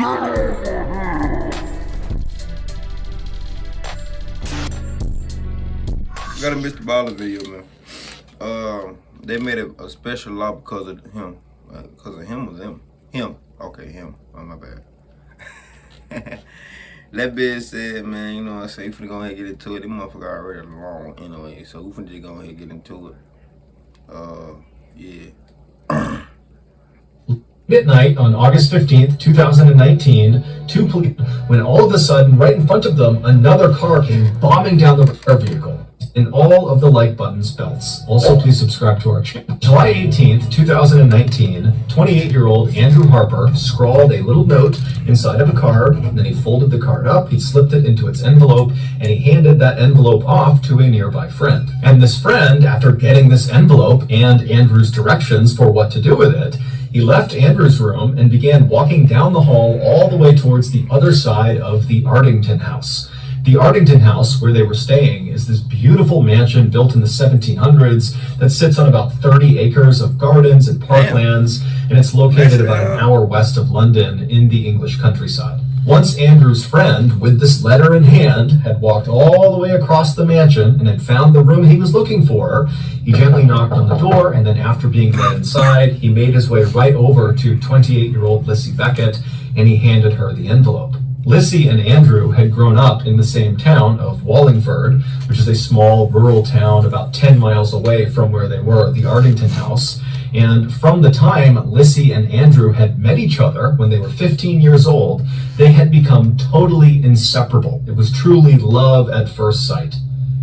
Got a MR.BALLEN video, man. They made a special law because of him. Because of him was him. Him. Okay, him. Oh, my bad. That bitch said, man, you know what I'm saying? We finna go ahead and get into it. This motherfucker already long anyway, so we finna just go ahead and get into it. Yeah. Midnight on August 15th, 2019, when all of a sudden, right in front of them, another car came bombing down the vehicle. And all of the like buttons belts. Also, please subscribe to our channel. July 18th, 2019, 28-year-old Andrew Harper scrawled a little note inside of a card, and then he folded the card up, he slipped it into its envelope, and he handed that envelope off to a nearby friend. And this friend, after getting this envelope and Andrew's directions for what to do with it, he left Andrew's room and began walking down the hall all the way towards the other side of the Ardington house. The Ardington house, where they were staying, is this beautiful mansion built in the 1700s that sits on about 30 acres of gardens and parklands, and it's located about an hour west of London in the English countryside. Once Andrew's friend, with this letter in hand, had walked all the way across the mansion and had found the room he was looking for, he gently knocked on the door, and then after being led inside, he made his way right over to 28-year-old Lissy Beckett, and he handed her the envelope. Lissy and Andrew had grown up in the same town of Wallingford, which is a small rural town about 10 miles away from where they were, the Ardington house. And from the time Lissy and Andrew had met each other when they were 15 years old, they had become totally inseparable. It was truly love at first sight.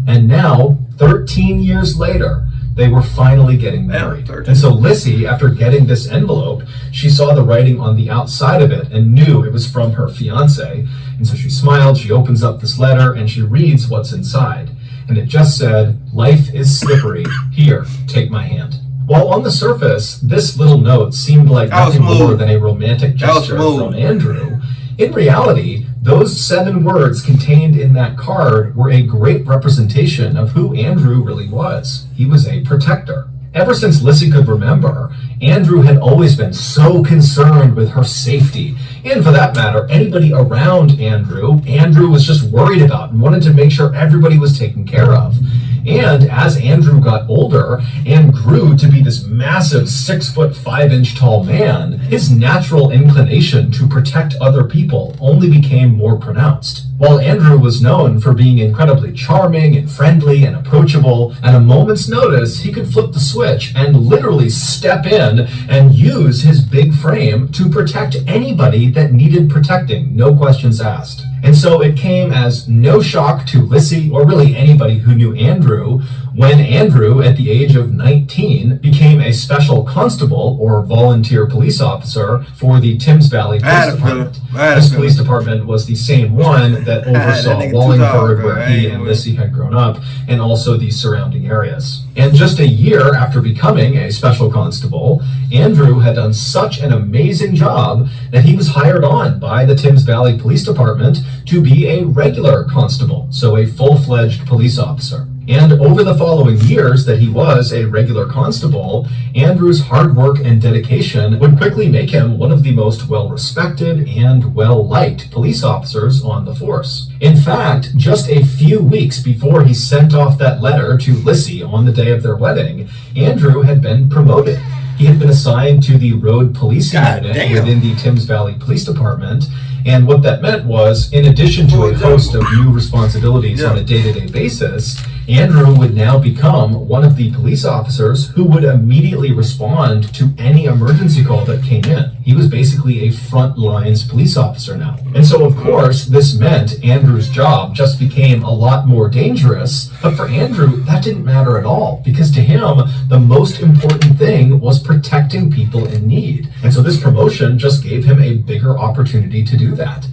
And now, 13 years later, they were finally getting married. And so Lissy, after getting this envelope, she saw the writing on the outside of it and knew it was from her fiance. And so she smiled, she opens up this letter, and she reads what's inside. And it just said, "Life is slippery. Here, take my hand." While on the surface, this little note seemed like nothing more than a romantic gesture from Andrew, in reality, those 7 words contained in that card were a great representation of who Andrew really was. He was a protector. Ever since Lissy could remember, Andrew had always been so concerned with her safety, and for that matter, anybody around Andrew was just worried about and wanted to make sure everybody was taken care of. And as Andrew got older and grew to be this massive 6'5" tall man, his natural inclination to protect other people only became more pronounced. While Andrew was known for being incredibly charming and friendly and approachable, at a moment's notice, he could flip the switch and literally step in and use his big frame to protect anybody that needed protecting, no questions asked. And so it came as no shock to Lissy, or really anybody who knew Andrew, when Andrew, at the age of 19, became a special constable or volunteer police officer for the Thames Valley Police Department. This police department was the same one that oversaw Wallingford, where he and Lissy had grown up, and also the surrounding areas. And just a year after becoming a special constable, Andrew had done such an amazing job that he was hired on by the Thames Valley Police Department to be a regular constable, so a full-fledged police officer. And over the following years that he was a regular constable, Andrew's hard work and dedication would quickly make him one of the most well-respected and well-liked police officers on the force. In fact, just a few weeks before he sent off that letter to Lissy on the day of their wedding, Andrew had been promoted. He had been assigned to the road policing unit within the Thames Valley Police Department, and what that meant was, in addition to a host of new responsibilities on a day-to-day basis, Andrew would now become one of the police officers who would immediately respond to any emergency call that came in. He was basically a front lines police officer now. And so, of course, this meant Andrew's job just became a lot more dangerous, but for Andrew, that didn't matter at all, because to him, the most important thing was protecting people in need. And so this promotion just gave him a bigger opportunity to do that.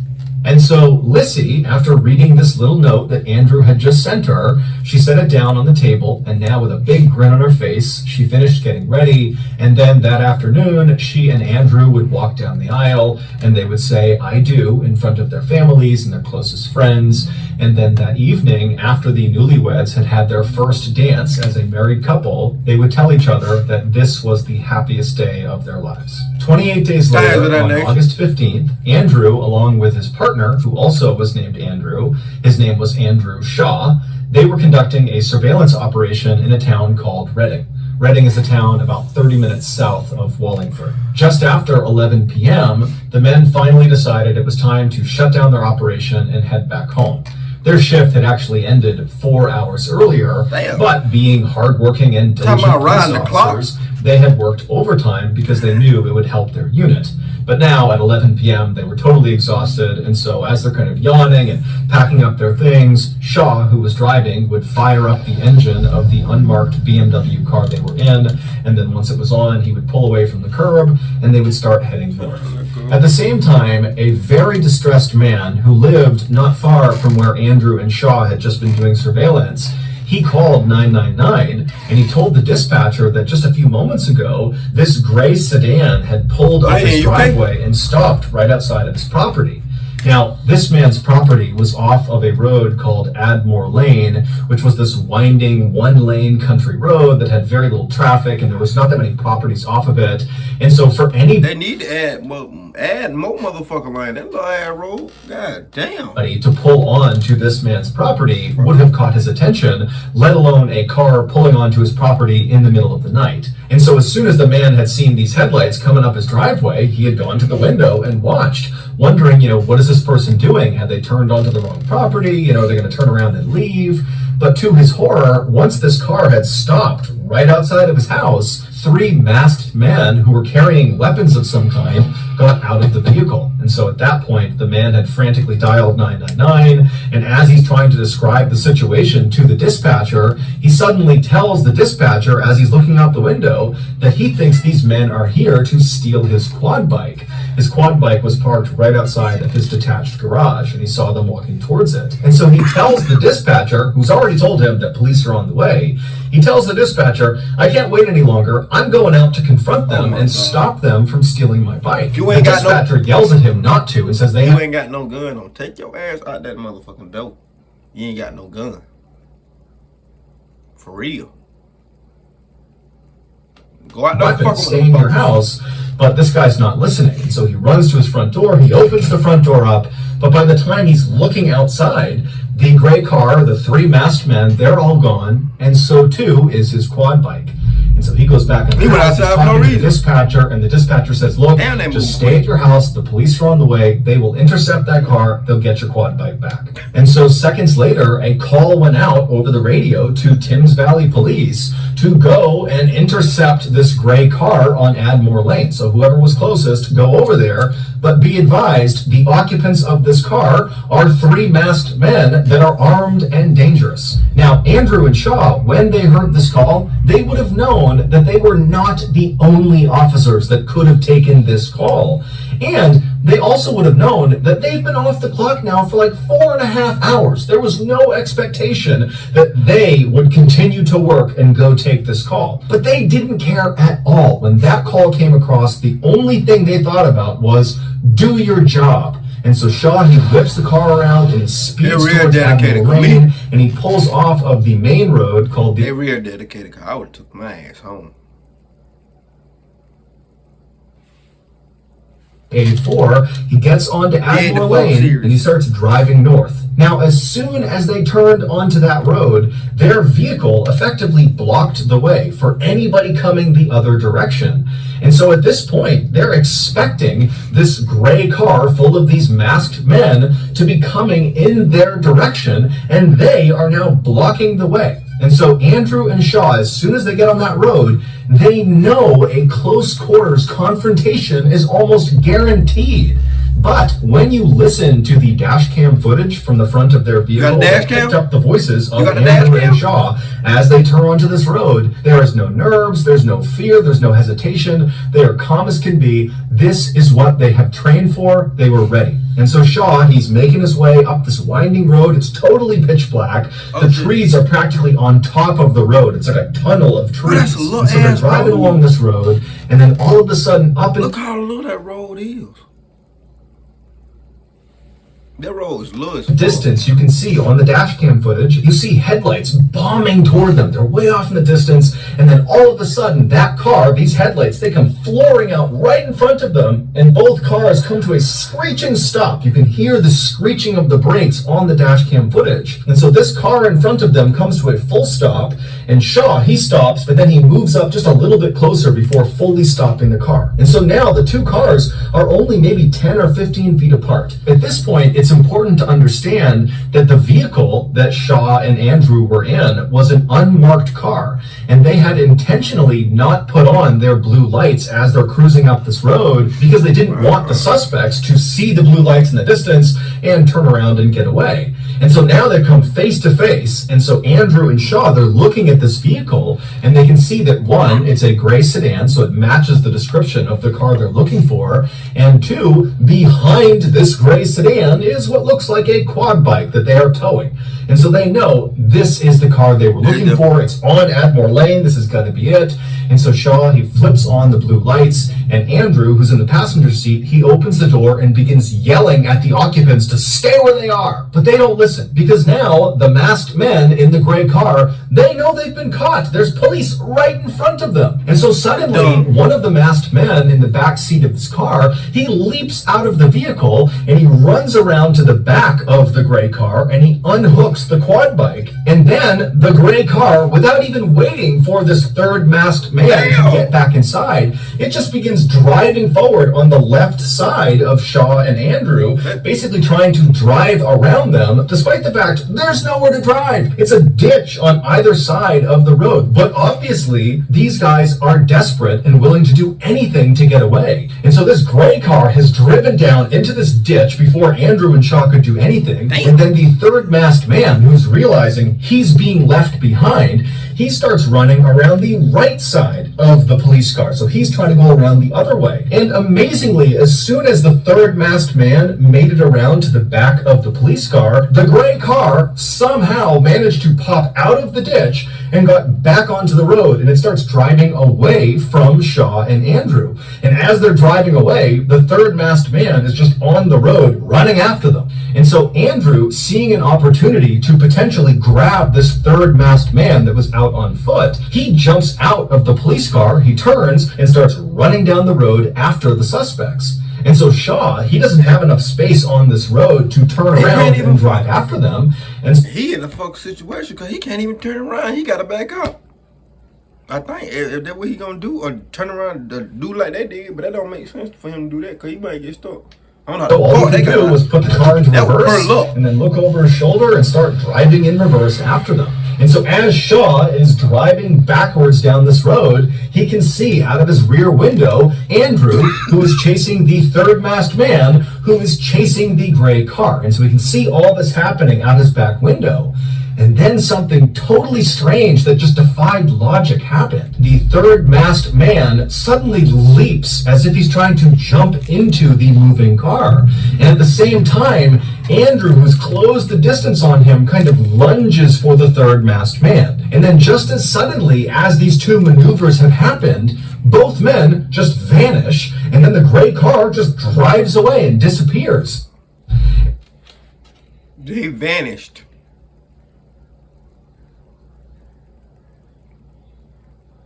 And so Lissy, after reading this little note that Andrew had just sent her, she set it down on the table, and now with a big grin on her face, she finished getting ready, and then that afternoon, she and Andrew would walk down the aisle, and they would say, "I do," in front of their families and their closest friends, and then that evening, after the newlyweds had had their first dance as a married couple, they would tell each other that this was the happiest day of their lives. 28 days Guys, later, with that on next. August 15th, Andrew, along with his partner, who also was named Andrew, his name was Andrew Shaw, they were conducting a surveillance operation in a town called Reading. Reading is a town about 30 minutes south of Wallingford. Just after 11 p.m., the men finally decided it was time to shut down their operation and head back home. Their shift had actually ended 4 hours earlier, Damn. but being hardworking and Talking diligent about police riding the clock. officers, they had worked overtime because they knew it would help their unit. But now at 11 p.m., they were totally exhausted, and so as they're kind of yawning and packing up their things, Shaw, who was driving, would fire up the engine of the unmarked BMW car they were in, and then once it was on, he would pull away from the curb, and they would start heading north. At the same time, a very distressed man who lived not far from where Andrew and Shaw had just been doing surveillance, he called 999 and he told the dispatcher that just a few moments ago, this gray sedan had pulled up his driveway and stopped right outside of his property. Now, this man's property was off of a road called Admore Lane, which was this winding one-lane country road that had very little traffic, and there was not that many properties off of it. And so for any... They need to add more motherfucking line. That little ass road, god damn. To pull on to this man's property would have caught his attention, let alone a car pulling onto his property in the middle of the night. And so as soon as the man had seen these headlights coming up his driveway, he had gone to the window and watched, wondering, what is this person doing? Had they turned onto the wrong property? Are they going to turn around and leave? But to his horror, once this car had stopped right outside of his house, 3 masked men who were carrying weapons of some kind got out of the vehicle. And so at that point, the man had frantically dialed 999, and as he's trying to describe the situation to the dispatcher, he suddenly tells the dispatcher, as he's looking out the window, that he thinks these men are here to steal his quad bike. His quad bike was parked right outside of his detached garage, and he saw them walking towards it. And so he tells the dispatcher, who's already told him that police are on the way, he tells the dispatcher, I can't wait any longer. I'm going out to confront them and stop them from stealing my bike. You ain't the got dispatcher yells at him not to and says You ain't got no gun. Don't take your ass out that motherfucking door. You ain't got no gun. For real. Go out there, fuck stay in your house, but this guy's not listening. And so he runs to his front door, he opens the front door up, but by the time he's looking outside, the gray car, the 3 masked men, they're all gone, and so too is his quad bike. And so he goes back and talking to the dispatcher, and the dispatcher says, look, just stay at your house, the police are on the way, they will intercept that car, they'll get your quad bike back. And so seconds later, a call went out over the radio to Thames Valley Police to go and intercept this gray car on Admore Lane. So whoever was closest, go over there, but be advised, the occupants of this car are 3 masked men that are armed and dangerous. Now, Andrew and Shaw, when they heard this call, they would have known that they were not the only officers that could have taken this call. And they also would have known that they've been off the clock now for like 4.5 hours. There was no expectation that they would continue to work and go take this call. But they didn't care at all. When that call came across, the only thing they thought about was, do your job. And so Shaw, he whips the car around and he speeds towards Admiral Lane, and he pulls off of the main road called the... They real dedicated, because I would have took my ass home. 84, he gets onto Admore Lane and he starts driving north. Now, as soon as they turned onto that road, their vehicle effectively blocked the way for anybody coming the other direction. And so at this point, they're expecting this gray car full of these masked men to be coming in their direction, and they are now blocking the way. And so Andrew and Shaw, as soon as they get on that road, they know a close quarters confrontation is almost guaranteed. But when you listen to the dash cam footage from the front of their vehicle, they picked up the voices of Andrew and Shaw as they turn onto this road. There is no nerves, there's no fear, there's no hesitation. They are calm as can be. This is what they have trained for. They were ready. And so Shaw, he's making his way up this winding road. It's totally pitch black. The trees are practically on top of the road. It's like a tunnel of trees. And so they're driving along this road, and then all of a sudden, look how little that road is. That road is low as Distance, you can see on the dash cam footage, you see headlights bombing toward them. They're way off in the distance, and then all of a sudden, that car, these headlights, they come flooring out right in front of them, and both cars come to a screeching stop. You can hear the screeching of the brakes on the dash cam footage. And so this car in front of them comes to a full stop, and Shaw, he stops, but then he moves up just a little bit closer before fully stopping the car. And so now the two cars are only maybe 10 or 15 feet apart. At this point, it's important to understand that the vehicle that Shaw and Andrew were in was an unmarked car, and they had intentionally not put on their blue lights as they're cruising up this road because they didn't want the suspects to see the blue lights in the distance and turn around and get away. And so now they come face to face, and so Andrew and Shaw, they're looking at this vehicle, and they can see that one, it's a gray sedan, so it matches the description of the car they're looking for, and two, behind this gray sedan is what looks like a quad bike that they are towing. And so they know this is the car they were looking for. It's on Admore Lane. This is going to be it. And so Shaw, he flips on the blue lights, and Andrew, who's in the passenger seat, he opens the door and begins yelling at the occupants to stay where they are. But they don't listen, because now the masked men in the gray car, they know they've been caught. There's police right in front of them. And so suddenly, one of the masked men in the back seat of this car, he leaps out of the vehicle and he runs around to the back of the gray car and he unhooks the quad bike. And then the gray car, without even waiting for this third masked man to get back inside, it just begins driving forward on the left side of Shaw and Andrew, basically trying to drive around them, despite the fact there's nowhere to drive. It's a ditch on either side of the road. But obviously, these guys are desperate and willing to do anything to get away. And so this gray car has driven down into this ditch before Andrew and Shaw could do anything. And then the third masked man, who's realizing he's being left behind, he starts running around the right side of the police car. So he's trying to go around the other way. And amazingly, as soon as the third masked man made it around to the back of the police car, the gray car somehow managed to pop out of the ditch and got back onto the road, and it starts driving away from Shaw and Andrew. And as they're driving away, the third masked man is just on the road running after them. And so Andrew, seeing an opportunity to potentially grab this third masked man that was out on foot, he jumps out of the police car, he turns, and starts running down the road after the suspects. And so Shaw, he doesn't have enough space on this road to turn around and drive after them. And he in a fuck situation because he can't even turn around. He got to back up. I think if that's what he gonna do, or turn around, do like they did, but that don't make sense for him to do that because he might get stuck. I don't know. So all he could do was put the car into reverse and then look over his shoulder and start driving in reverse after them. And so as Shaw is driving backwards down this road, he can see out of his rear window Andrew, who is chasing the third masked man, who is chasing the gray car. And so he can see all this happening out his back window. And then something totally strange that just defied logic happened. The third masked man suddenly leaps as if he's trying to jump into the moving car. And at the same time, Andrew, who's closed the distance on him, kind of lunges for the third masked man. And then just as suddenly as these two maneuvers have happened, both men just vanish, and then the gray car just drives away and disappears. They vanished.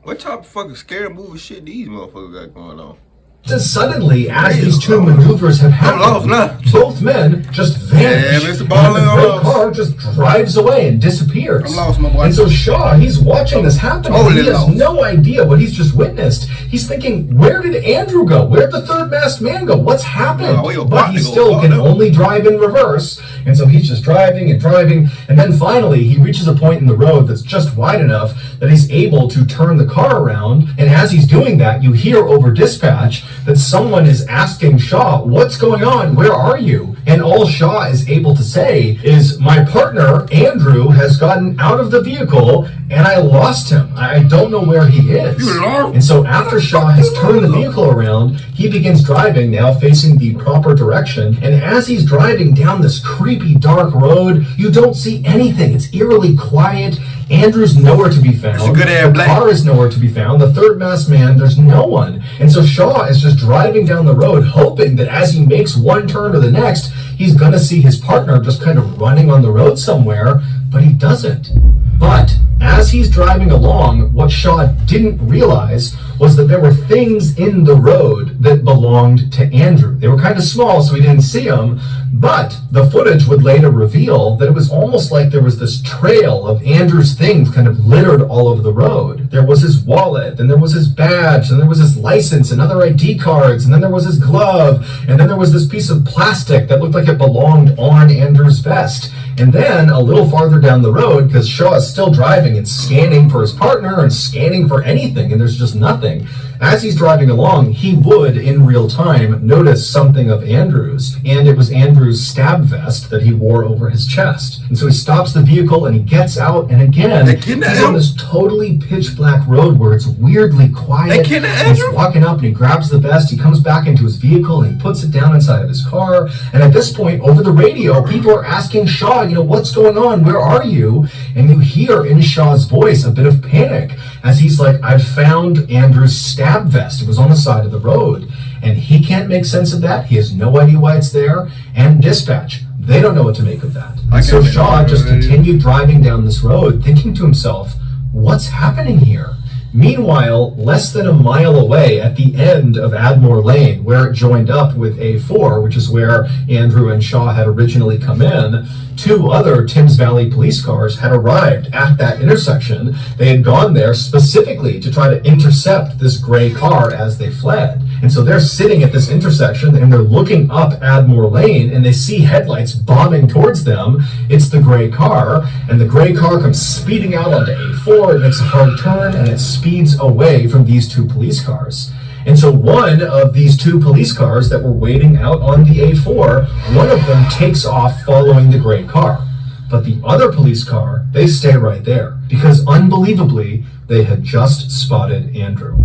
What type of fucking scary movie shit these motherfuckers got going on? Just suddenly, as these two maneuvers have happened, both men just vanish. Yeah, MR.BALLEN, and the red car just drives away and disappears. I'm lost, my boy. And so Shaw, he's watching this happen. He has no idea what he's just witnessed. He's thinking, where did Andrew go? Where'd the third masked man go? What's happened? But he still can only drive in reverse. And so he's just driving and driving. And then finally, he reaches a point in the road that's just wide enough that he's able to turn the car around. And as he's doing that, you hear over dispatch that someone is asking Shaw, what's going on? Where are you? And all Shaw is able to say is, my partner, Andrew, has gotten out of the vehicle and I lost him. I don't know where he is. And so after Shaw has turned the vehicle around, he begins driving, now facing the proper direction. And as he's driving down this creepy dark road, you don't see anything. It's eerily quiet. Andrew's nowhere to be found. The car is nowhere to be found. The third masked man, there's no one. And so Shaw is just driving down the road, hoping that as he makes one turn to the next, he's going to see his partner just kind of running on the road somewhere, but he doesn't. But as he's driving along, what Shaw didn't realize was that there were things in the road that belonged to Andrew. They were kind of small, so he didn't see them, but the footage would later reveal that it was almost like there was this trail of Andrew's things kind of littered all over the road. There was his wallet, then there was his badge, then there was his license and other ID cards, and then there was his glove, and then there was this piece of plastic that looked like it belonged on Andrew's vest. And then a little farther down the road, because Shaw is still driving and scanning for his partner and scanning for anything, and there's just nothing. As he's driving along, he would, in real time, notice something of Andrew's, and it was Andrew's stab vest that he wore over his chest. And so he stops the vehicle and he gets out, and again, he's on this totally pitch black road where it's weirdly quiet. And he's walking up and he grabs the vest, he comes back into his vehicle and he puts it down inside of his car. And at this point, over the radio, people are asking Shaw, what's going on? Where are you? And you hear in Shaw's voice a bit of panic as he's like, I've found Andrew's stab vest. It was on the side of the road. And he can't make sense of that. He has no idea why it's there. And dispatch, they don't know what to make of that. And so Shaw just continued driving down this road, thinking to himself, what's happening here? Meanwhile, less than a mile away at the end of Admore Lane, where it joined up with A4, which is where Andrew and Shaw had originally come in, two other Thames Valley police cars had arrived at that intersection. They had gone there specifically to try to intercept this gray car as they fled. And so they're sitting at this intersection and they're looking up Admore Lane and they see headlights bombing towards them. It's the gray car, and the gray car comes speeding out onto A4. It makes a hard turn and it speeds away from these two police cars. And so one of these two police cars that were waiting out on the A4, one of them takes off following the gray car. But the other police car, they stay right there because unbelievably, they had just spotted Andrew.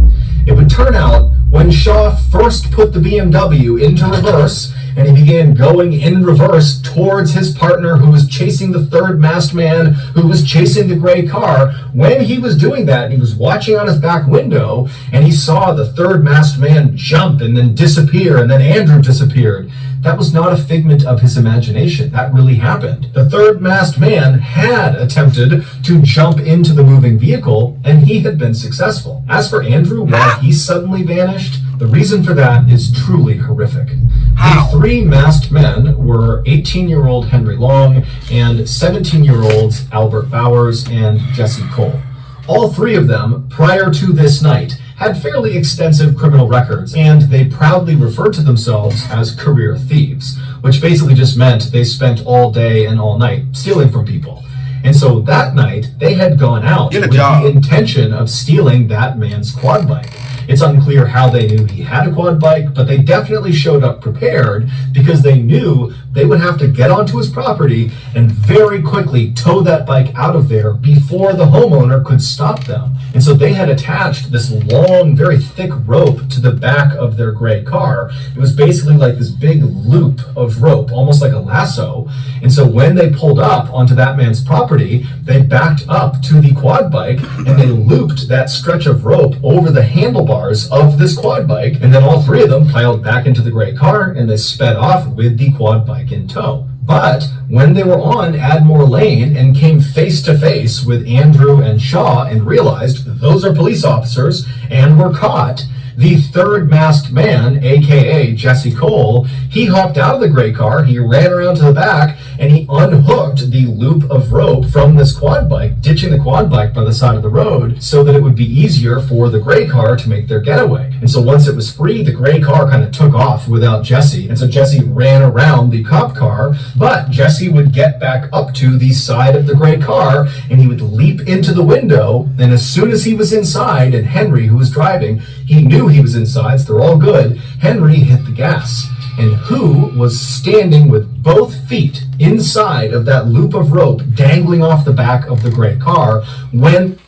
It would turn out when Shaw first put the BMW into reverse and he began going in reverse towards his partner who was chasing the third masked man who was chasing the gray car, when he was doing that, he was watching out his back window and he saw the third masked man jump and then disappear, and then Andrew disappeared. That was not a figment of his imagination. That really happened. The third masked man had attempted to jump into the moving vehicle, and he had been successful. As for Andrew, why he suddenly vanished, the reason for that is truly horrific. The three masked men were 18-year-old Henry Long and 17-year-olds Albert Bowers and Jesse Cole. All three of them, prior to this night, had fairly extensive criminal records, and they proudly referred to themselves as career thieves, which basically just meant they spent all day and all night stealing from people. And so that night, they had gone out with the intention of stealing that man's quad bike. It's unclear how they knew he had a quad bike, but they definitely showed up prepared because they knew they would have to get onto his property and very quickly tow that bike out of there before the homeowner could stop them. And so they had attached this long, very thick rope to the back of their gray car. It was basically like this big loop of rope, almost like a lasso. And so when they pulled up onto that man's property, they backed up to the quad bike and they looped that stretch of rope over the handlebars of this quad bike. And then all three of them piled back into the gray car and they sped off with the quad bike in tow. But when they were on Admore Lane and came face to face with Andrew and Shaw and realized those are police officers and were caught, the third masked man, aka Jesse Cole, he hopped out of the gray car, he ran around to the back, and he unhooked the loop of rope from this quad bike, ditching the quad bike by the side of the road so that it would be easier for the gray car to make their getaway. And so once it was free, the gray car kind of took off without Jesse, and so Jesse ran around the cop car, but Jesse would get back up to the side of the gray car, and he would leap into the window, and as soon as he was inside, and Henry, who was driving, he knew he was inside, so they're all good, Henry hit the gas. And who was standing with both feet inside of that loop of rope dangling off the back of the gray car when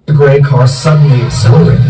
the gray car suddenly accelerated?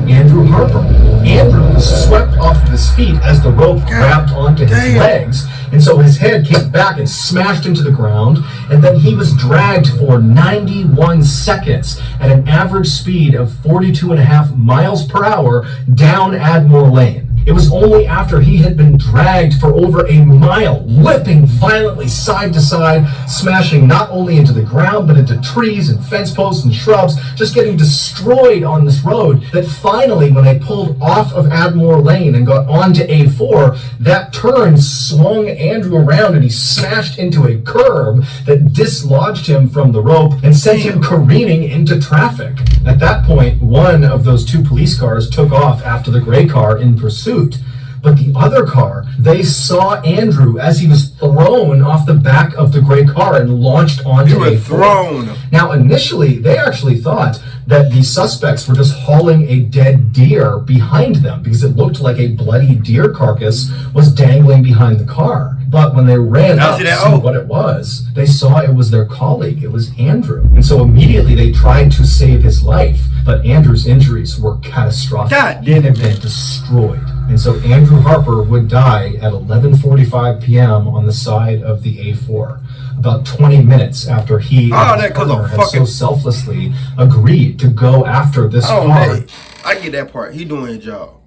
Andrew Harper. Andrew was swept off of his feet as the rope grabbed onto his legs, and so his head came back and smashed into the ground, and then he was dragged for 91 seconds at an average speed of 42.5 miles per hour down Admore Lane. It was only after he had been dragged for over a mile, whipping violently side to side, smashing not only into the ground, but into trees and fence posts and shrubs, just getting destroyed on this road, that finally, when they pulled off of Admore Lane and got onto A4, that turn swung Andrew around and he smashed into a curb that dislodged him from the rope and sent him careening into traffic. At that point, one of those two police cars took off after the gray car in pursuit. But the other car, they saw Andrew as he was thrown off the back of the gray car and launched onto a thrown. Now, initially, they actually thought that the suspects were just hauling a dead deer behind them because it looked like a bloody deer carcass was dangling behind the car. But when they ran up to see what it was, they saw it was their colleague. It was Andrew. And so immediately they tried to save his life. But Andrew's injuries were catastrophic. He had been destroyed. And so Andrew Harper would die at 11:45 p.m. on the side of the A4, about 20 minutes after he and his partner had so selflessly agreed to go after this car. I get that part. He doing his job.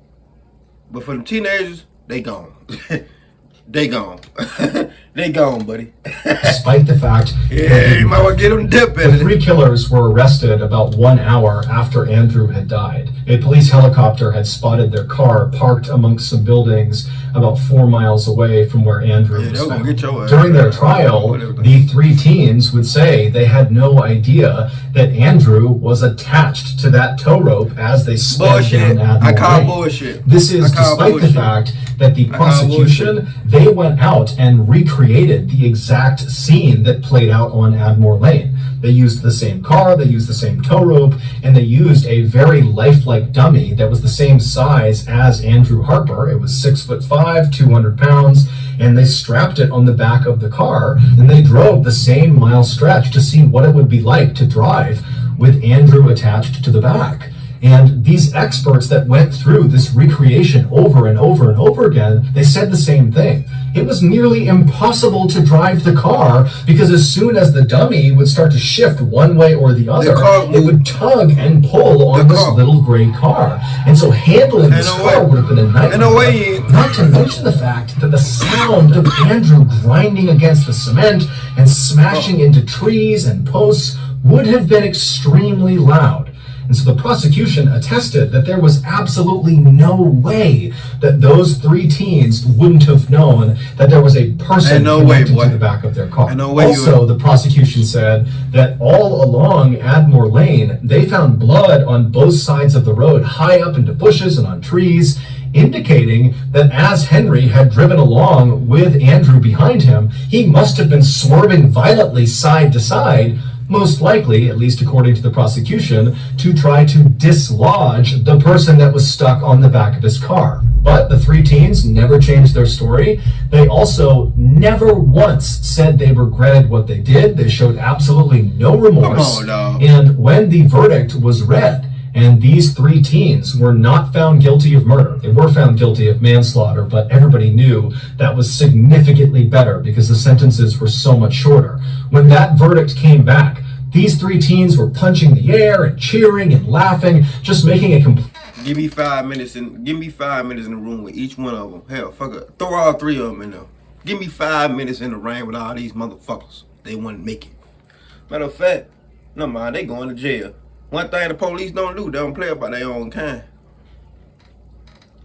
But for the teenagers, they gone. They gone. They gone, buddy. Despite the fact that you might well get them dip in the three killers were arrested about 1 hour after Andrew had died. A police helicopter had spotted their car parked amongst some buildings about 4 miles away from where Andrew was found. During their trial, the three teens would say they had no idea that Andrew was attached to that tow rope as they sped down Admiral Lane. Bullshit. This is despite the fact that the prosecution, they went out and recreated the exact scene that played out on Admore Lane. They used the same car, they used the same tow rope, and they used a very lifelike dummy that was the same size as Andrew Harper. It was 6'5", 200 pounds, and they strapped it on the back of the car, and they drove the same mile stretch to see what it would be like to drive with Andrew attached to the back. And these experts that went through this recreation over and over and over again, they said the same thing. It was nearly impossible to drive the car because as soon as the dummy would start to shift one way or the other, it would tug and pull on this little gray car. And so handling this car would have been a nightmare. Not to mention the fact that the sound of Andrew grinding against the cement and smashing into trees and posts would have been extremely loud. And so the prosecution attested that there was absolutely no way that those three teens wouldn't have known that there was a person connected to the back of their car. Also, the prosecution said that all along Admore Lane, they found blood on both sides of the road, high up into bushes and on trees, indicating that as Henry had driven along with Andrew behind him, he must have been swerving violently side to side, most likely, at least according to the prosecution, to try to dislodge the person that was stuck on the back of his car. But the three teens never changed their story. They also never once said they regretted what they did. They showed absolutely no remorse. And when the verdict was read, and these three teens were not found guilty of murder. They were found guilty of manslaughter, but everybody knew that was significantly better because the sentences were so much shorter. When that verdict came back, these three teens were punching the air and cheering and laughing, just making a complete... Give me 5 minutes in the room with each one of them. Hell, fuck it. Throw all three of them in there. Give me 5 minutes in the rain with all these motherfuckers. They wouldn't make it. Matter of fact, no mind, they going to jail. One thing the police don't do, they don't play about their own kind.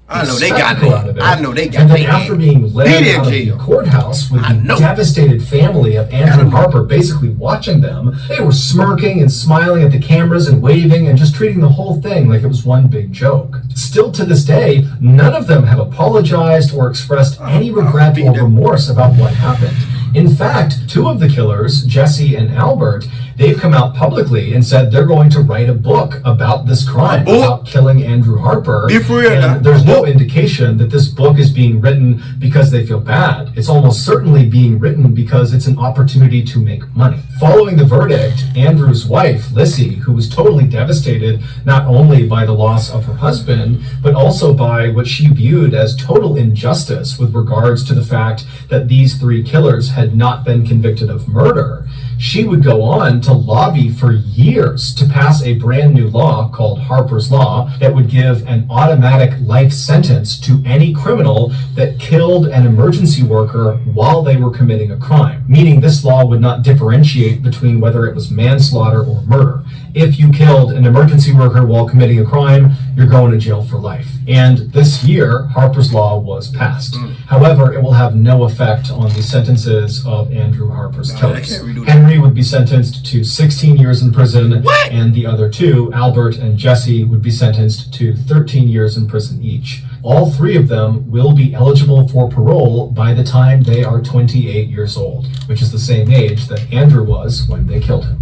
I know they got it. I know they got it. And then after being led out of the courthouse with the devastated family of Andrew Harper basically watching them, they were smirking and smiling at the cameras and waving and just treating the whole thing like it was one big joke. Still to this day, none of them have apologized or expressed any regret or remorse about what happened. In fact, two of the killers, Jesse and Albert, they've come out publicly and said they're going to write a book about this crime, about killing Andrew Harper. And there's no indication that this book is being written because they feel bad. It's almost certainly being written because it's an opportunity to make money. Following the verdict, Andrew's wife, Lissy, who was totally devastated not only by the loss of her husband, but also by what she viewed as total injustice with regards to the fact that these three killers had not been convicted of murder, she would go on to lobby for years to pass a brand new law called Harper's Law that would give an automatic life sentence to any criminal that killed an emergency worker while they were committing a crime. Meaning this law would not differentiate between whether it was manslaughter or murder. If you killed an emergency worker while committing a crime, you're going to jail for life. And this year, Harper's Law was passed. However, it will have no effect on the sentences of Andrew Harper's killers. Henry would be sentenced to 16 years in prison, and the other two, Albert and Jesse, would be sentenced to 13 years in prison each. All three of them will be eligible for parole by the time they are 28 years old, which is the same age that Andrew was when they killed him.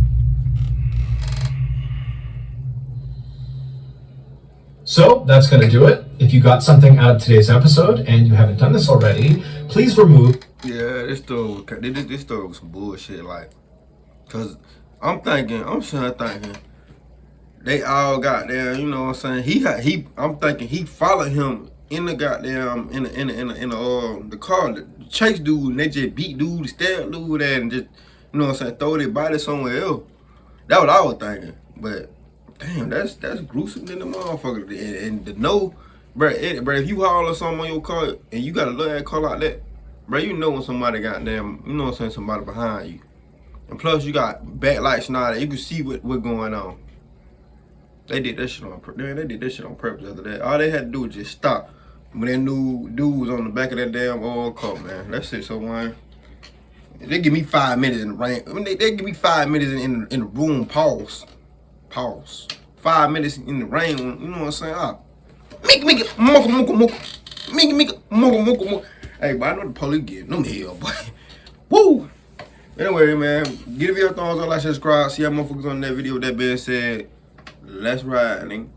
So that's going to do it. If you got something out of today's episode and you haven't done this already, please remove. Yeah, this story was some bullshit. Like, cause I'm thinking, they all got there. You know what I'm saying? I'm thinking he followed him in the goddamn in the car. The chase dude, and they just beat dude, stab dude, and just, you know what I'm saying, throw their body somewhere else. That what I was thinking, but. Damn, that's gruesome than the motherfucker. And to know, bro, if you haul or something on your car and you got a little ass car like that, bro, you know when somebody goddamn, you know what I'm saying, somebody behind you. And plus you got backlights and all that, you can see what going on. They did that shit on purpose the other day. All they had to do was just stop when that new dude was on the back of that damn old car, man. That shit so lame. They give me 5 minutes in the rain. I mean, they give me 5 minutes in the room, pause. 5 minutes in the rain, you know what I'm saying? Make it, mocha. Hey, but I know the police getting them hell, boy. Woo! Anyway, man, give your thumbs up, like, subscribe, see how motherfuckers on that video. With that being said, let's ride, nigga.